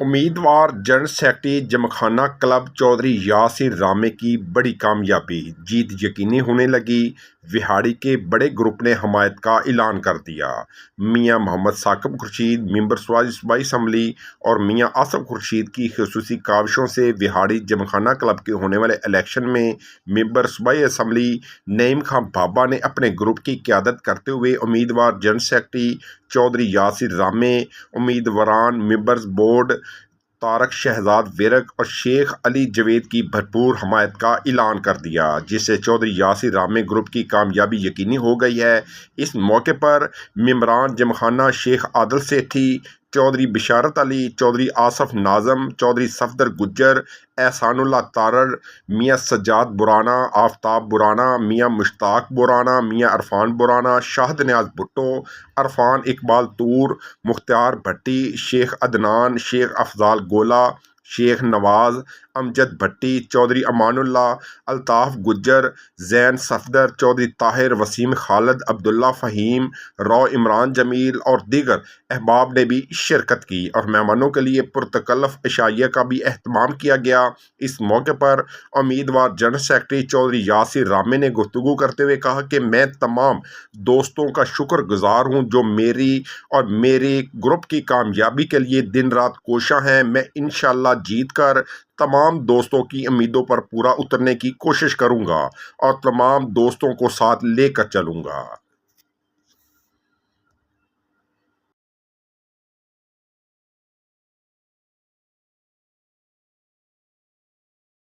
امیدوار general secretary Gymkhana club Chaudhry Yasir Ramay کی بڑی کامیابی، جیت یقینی ہونے لگی۔ وہاڑی کے بڑے گروپ نے حمایت کا اعلان کر دیا۔ میاں محمد ثاقب خورشید ممبر صوبائی اسمبلی اور میاں آصف خورشید کی خصوصی کاوشوں سے وہاڑی جمخانہ کلب کے ہونے والے الیکشن میں ممبر صوبائی اسمبلی نعیم خان بابا نے اپنے گروپ کی قیادت کرتے ہوئے امیدوار جنرل سیکرٹری چودھری یاسر رامے، امیدواران ممبرز بورڈ طارق شہزاد ورک اور شیخ علی جوید کی بھرپور حمایت کا اعلان کر دیا، جس سے چودھری یاسر رامے گروپ کی کامیابی یقینی ہو گئی ہے۔ اس موقع پر ممبران جمخانہ شیخ عادل سیٹھی، چودھری بشارت علی، چودھری آصف ناظم، چودھری صفدر گجر، احسان اللہ تارڑ، میاں سجاد بورانا، آفتاب بورانا، میاں مشتاق بورانا، میاں عرفان بورانا، شاہد نیاز بھٹو، عرفان اقبال طور، مختار بھٹی، شیخ عدنان، شیخ افضال گولا، شیخ نواز، امجد بھٹی، چودھری امان اللہ، الطاف گجر، زین صفدر، چودھری طاہر، وسیم خالد، عبداللہ فہیم، رو عمران جمیل اور دیگر احباب نے بھی شرکت کی اور مہمانوں کے لیے پرتکلف عشائیہ کا بھی اہتمام کیا گیا۔ اس موقع پر امیدوار جنرل سیکرٹری چودھری یاسر رامے نے گفتگو کرتے ہوئے کہا کہ میں تمام دوستوں کا شکر گزار ہوں جو میری اور میرے گروپ کی کامیابی کے لیے دن رات کوشاں ہیں۔ میں انشاءاللہ جیت کر تمام دوستوں کی امیدوں پر پورا اترنے کی کوشش کروں گا اور تمام دوستوں کو ساتھ لے کر چلوں گا۔